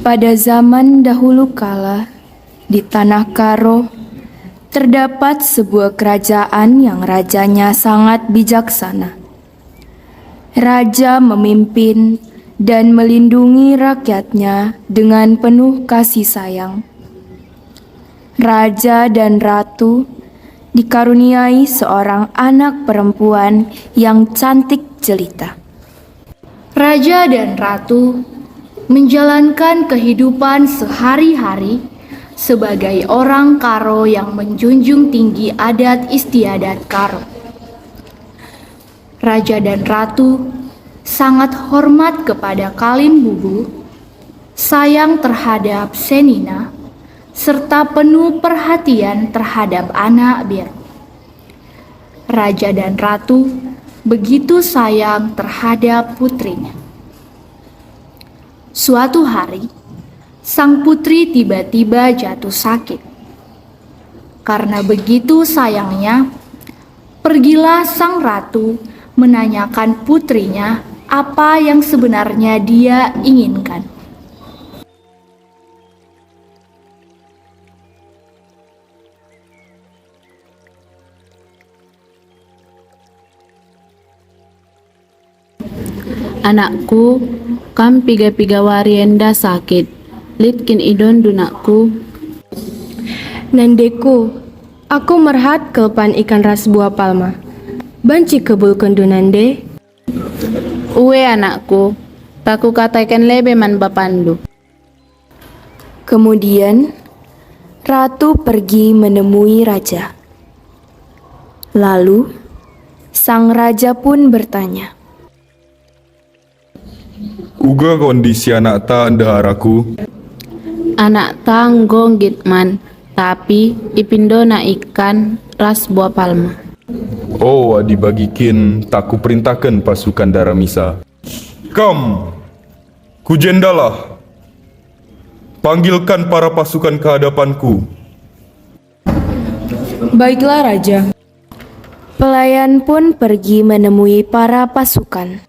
Pada zaman dahulu kala, di tanah Karo, terdapat sebuah kerajaan yang rajanya sangat bijaksana. Raja memimpin dan melindungi rakyatnya dengan penuh kasih sayang. Raja dan ratu dikaruniai seorang anak perempuan yang cantik jelita. Raja dan ratu menjalankan kehidupan sehari-hari sebagai orang Karo yang menjunjung tinggi adat istiadat Karo. Raja dan ratu sangat hormat kepada Kalim Bubu, sayang terhadap Senina, serta penuh perhatian terhadap anak biru. Raja dan ratu begitu sayang terhadap putrinya. Suatu hari, sang putri tiba-tiba jatuh sakit. Karena begitu sayangnya, pergilah sang ratu menanyakan putrinya apa yang sebenarnya dia inginkan. Anakku, kam piga-piga wari enda sakit. Litkin idon dunakku. Nandeku, aku merhat kelpan ikan ras buah palma. Banci kebul kendu nande. Uwe anakku, taku katakan lebe man bapandu. Kemudian, ratu pergi menemui raja. Lalu, sang raja pun bertanya, Uga kondisi anak ta ndaharaku? Anak tanggong gitman, tapi ipindo na ikan ras buah palma. Oh, dibagikin tak kuperintahkan pasukan Daramisa. Kam, kujendalah. Panggilkan para pasukan ke hadapanku. Baiklah raja. pelayan pun pergi menemui para pasukan.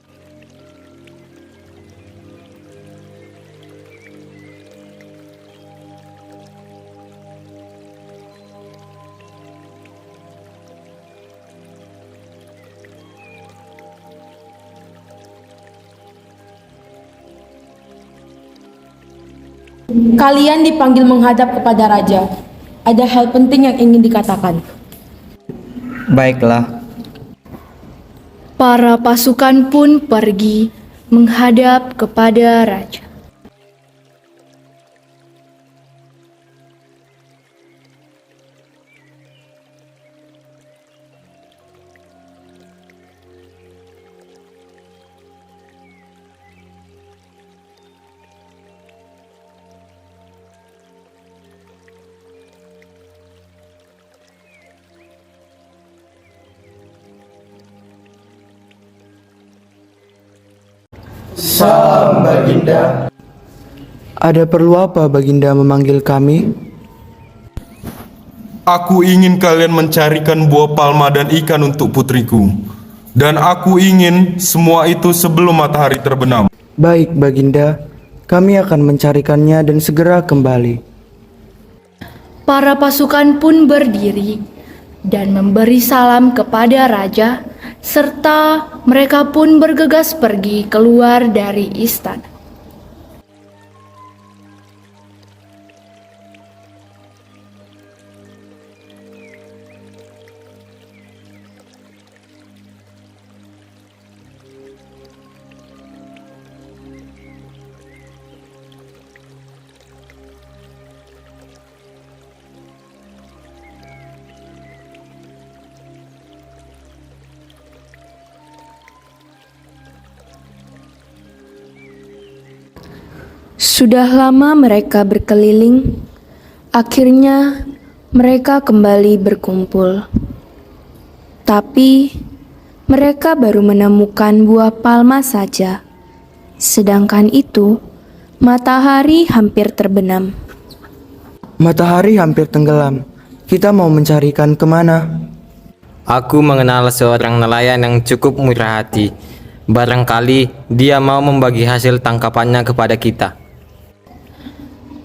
Kalian dipanggil menghadap kepada raja. Ada hal penting yang ingin dikatakan. Baiklah. Para pasukan pun pergi menghadap kepada raja. Salam Baginda. Ada perlu apa Baginda memanggil kami? Aku ingin kalian mencarikan buah palma dan ikan untuk putriku. Dan aku ingin semua itu sebelum matahari terbenam. Baik Baginda, kami akan mencarikannya dan segera kembali. Para pasukan pun berdiri dan memberi salam kepada raja, serta mereka pun bergegas pergi keluar dari istana. Sudah lama mereka berkeliling, akhirnya mereka kembali berkumpul. Tapi mereka baru menemukan buah palma saja, sedangkan itu matahari hampir terbenam. Matahari hampir tenggelam. Kita mau mencarikan kemana? Aku mengenal seorang nelayan yang cukup murah hati. Barangkali dia mau membagi hasil tangkapannya kepada kita.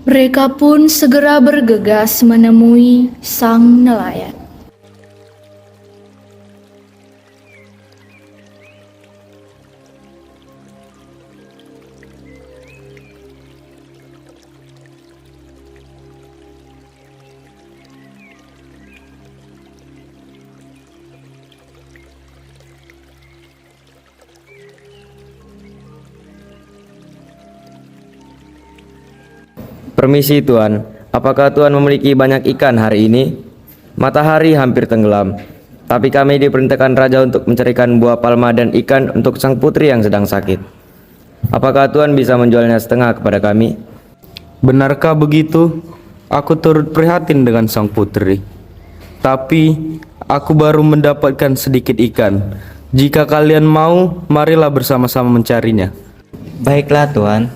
Mereka pun segera bergegas menemui sang nelayan. Permisi Tuan, apakah Tuan memiliki banyak ikan hari ini? Matahari hampir tenggelam, tapi kami diperintahkan Raja untuk mencarikan buah palma dan ikan untuk sang putri yang sedang sakit. Apakah Tuan bisa menjualnya setengah kepada kami? Benarkah begitu? Aku turut prihatin dengan sang putri. Tapi aku baru mendapatkan sedikit ikan. Jika kalian mau, marilah bersama-sama mencarinya. Baiklah, Tuan.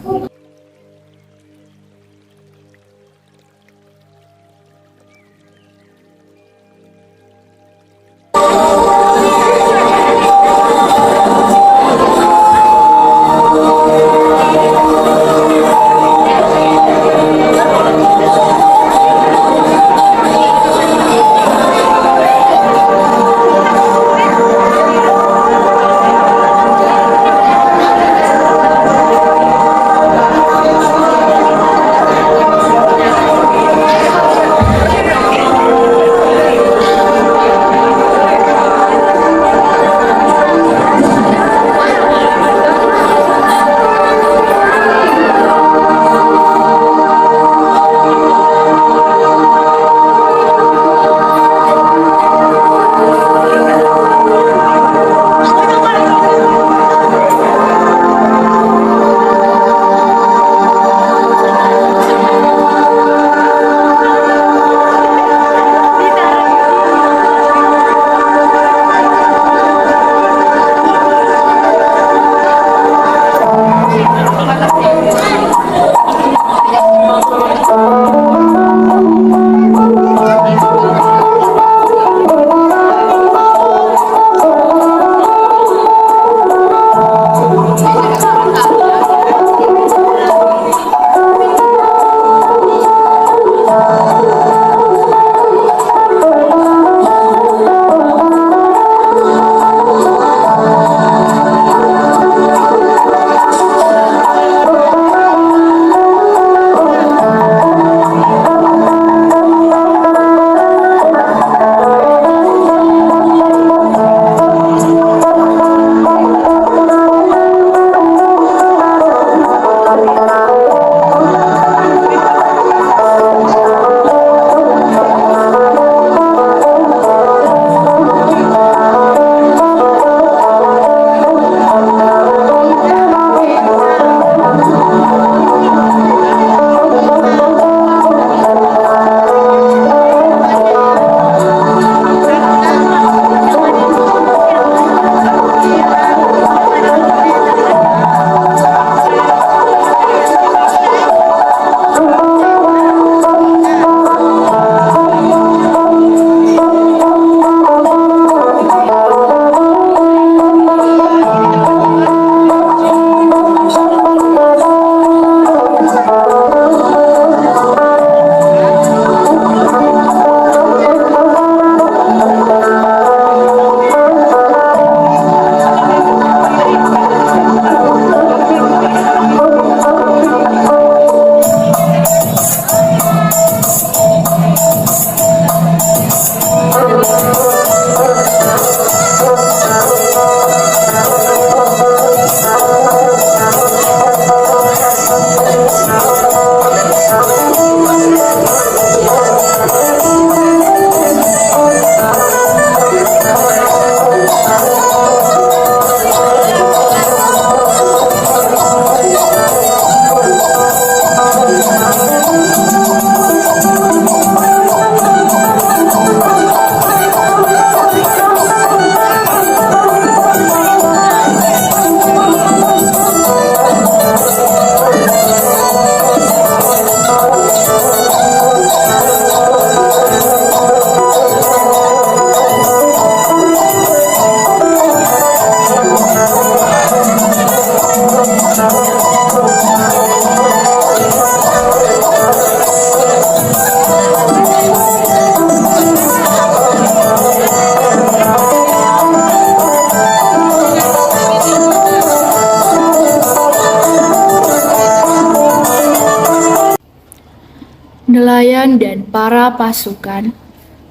Nelayan dan para pasukan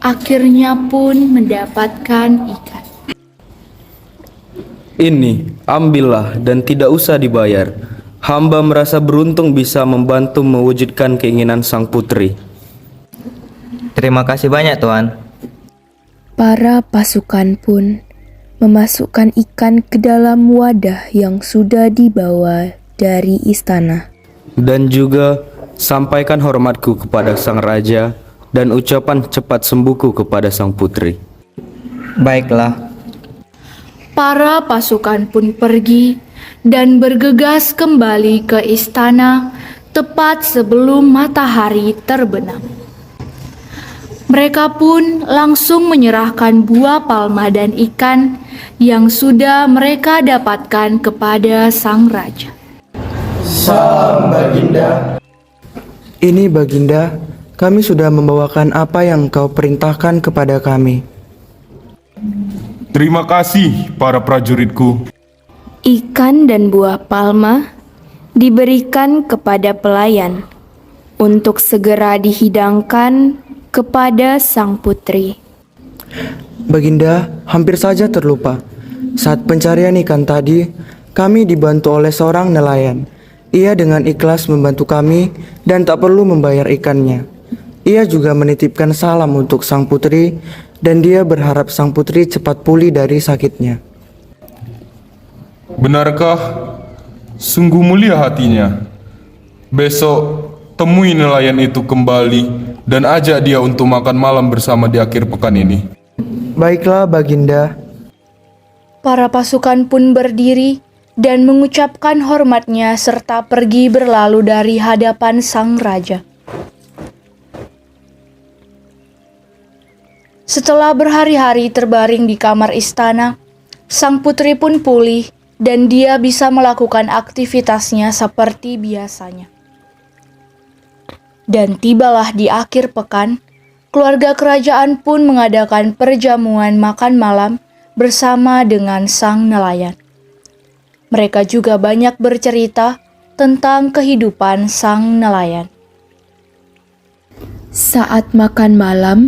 akhirnya pun mendapatkan ikan. Ini, ambillah dan tidak usah dibayar. Hamba merasa beruntung bisa membantu mewujudkan keinginan sang putri. Terima kasih banyak, Tuan. Para pasukan pun memasukkan ikan ke dalam wadah yang sudah dibawa dari istana. Dan juga sampaikan hormatku kepada sang raja dan ucapan cepat sembuhku kepada sang putri. Baiklah. Para pasukan pun pergi dan bergegas kembali ke istana tepat sebelum matahari terbenam. Mereka pun langsung menyerahkan buah palma dan ikan yang sudah mereka dapatkan kepada sang raja. Salam Baginda. Ini Baginda, kami sudah membawakan apa yang kau perintahkan kepada kami. Terima kasih para prajuritku. Ikan dan buah palma diberikan kepada pelayan untuk segera dihidangkan kepada sang putri. Baginda, hampir saja terlupa. Saat pencarian ikan tadi, kami dibantu oleh seorang nelayan. Ia dengan ikhlas membantu kami dan tak perlu membayar ikannya. Ia juga menitipkan salam untuk sang putri dan dia berharap sang putri cepat pulih dari sakitnya. Benarkah? Sungguh mulia hatinya. Besok temui nelayan itu kembali dan ajak dia untuk makan malam bersama di akhir pekan ini. Baiklah Baginda. Para pasukan pun berdiri dan mengucapkan hormatnya serta pergi berlalu dari hadapan sang raja. Setelah berhari-hari terbaring di kamar istana, sang putri pun pulih dan dia bisa melakukan aktivitasnya seperti biasanya. Dan tibalah di akhir pekan, keluarga kerajaan pun mengadakan perjamuan makan malam bersama dengan sang nelayan. Mereka juga banyak bercerita tentang kehidupan sang nelayan. Saat makan malam,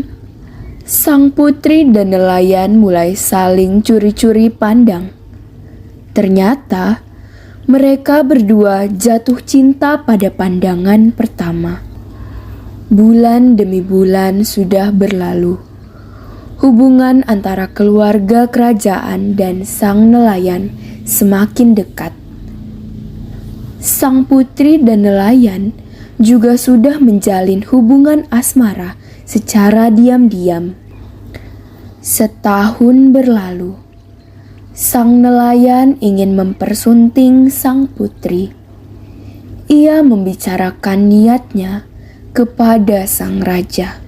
sang putri dan nelayan mulai saling curi-curi pandang. Ternyata mereka berdua jatuh cinta pada pandangan pertama. Bulan demi bulan sudah berlalu. Hubungan antara keluarga kerajaan dan sang nelayan semakin dekat. Sang putri dan nelayan juga sudah menjalin hubungan asmara secara diam-diam. Setahun berlalu. Sang nelayan ingin mempersunting sang putri. Ia membicarakan niatnya kepada sang raja.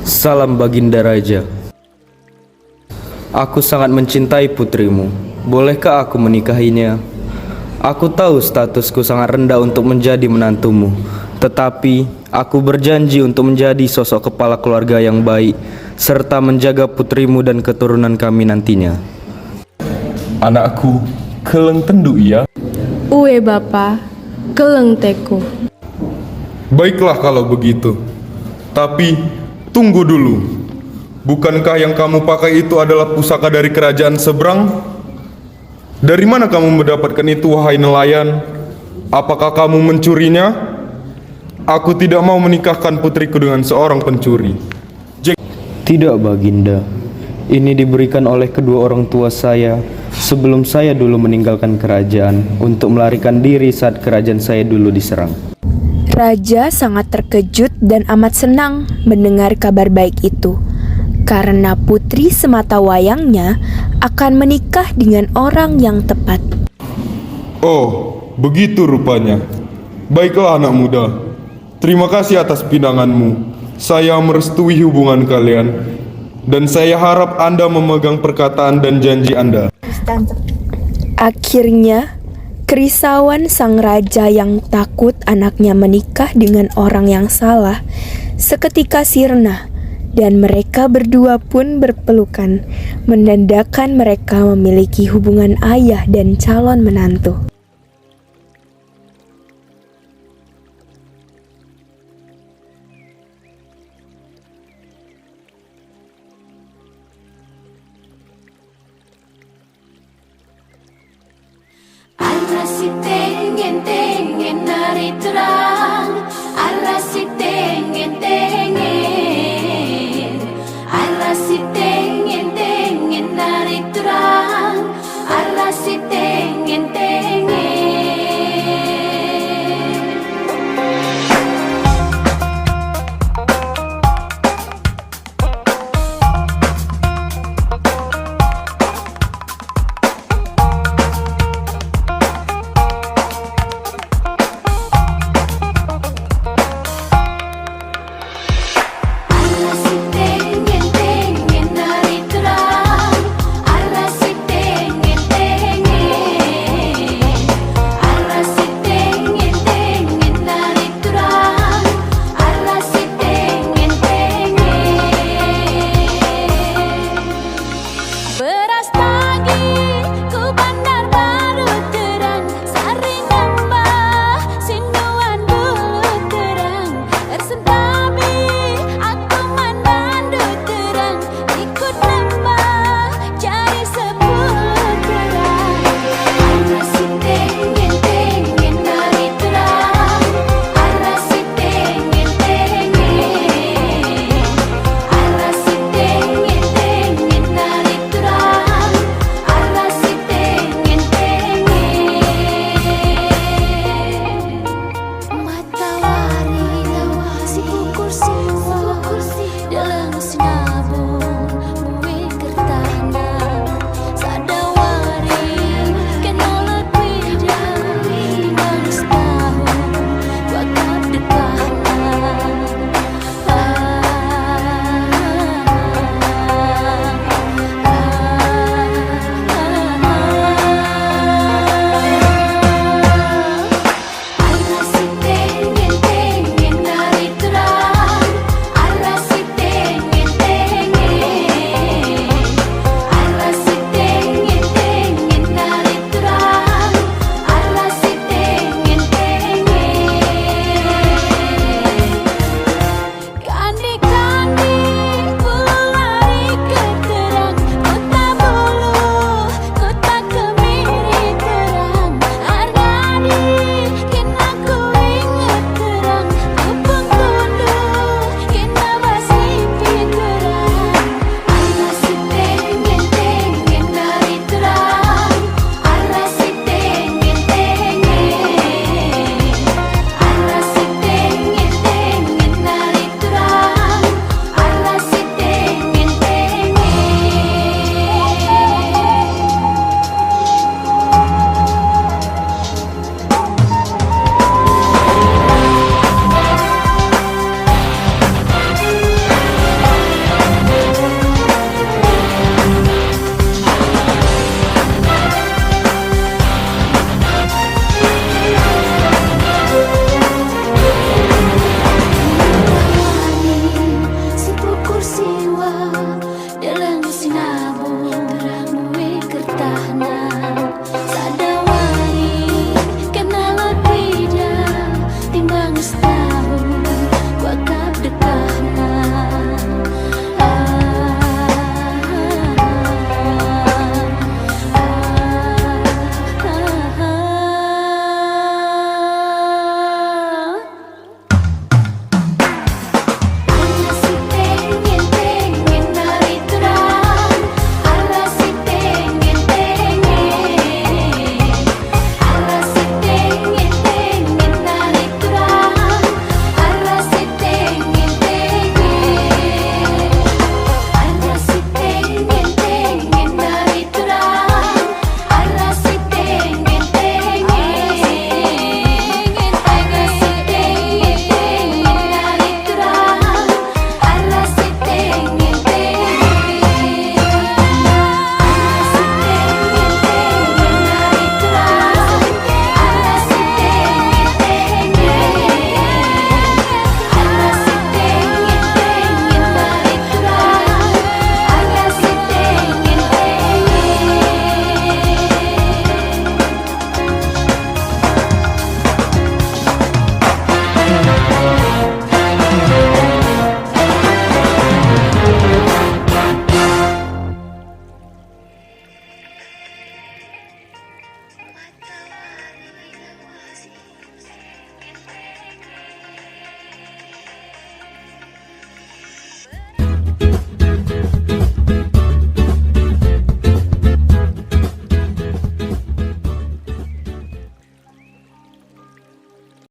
Salam Baginda Raja. Aku sangat mencintai putrimu. Bolehkah aku menikahinya? Aku tahu statusku sangat rendah untuk menjadi menantumu, tetapi aku berjanji untuk menjadi sosok kepala keluarga yang baik serta menjaga putrimu dan keturunan kami nantinya. Anakku, keleng tendu ya. Uwe bapa, keleng teku. Baiklah kalau begitu. Tapi tunggu dulu. Bukankah yang kamu pakai itu adalah pusaka dari kerajaan seberang? Dari mana kamu mendapatkan itu, wahai nelayan? Apakah kamu mencurinya? Aku tidak mau menikahkan putriku dengan seorang pencuri. Tidak Baginda. Ini diberikan oleh kedua orang tua saya sebelum saya dulu meninggalkan kerajaan untuk melarikan diri saat kerajaan saya dulu diserang. Raja sangat terkejut dan amat senang mendengar kabar baik itu, karena putri sematawayangnya akan menikah dengan orang yang tepat. Oh, begitu rupanya. Baiklah anak muda. Terima kasih atas pinanganmu. Saya merestui hubungan kalian. Dan saya harap Anda memegang perkataan dan janji Anda. Akhirnya, Kerisauan sang raja yang takut anaknya menikah dengan orang yang salah seketika sirna, dan mereka berdua pun berpelukan, menandakan mereka memiliki hubungan ayah dan calon menantu. Arasi tengen hari terang, arasi tengen arasi tengen hari terang, arasi tengen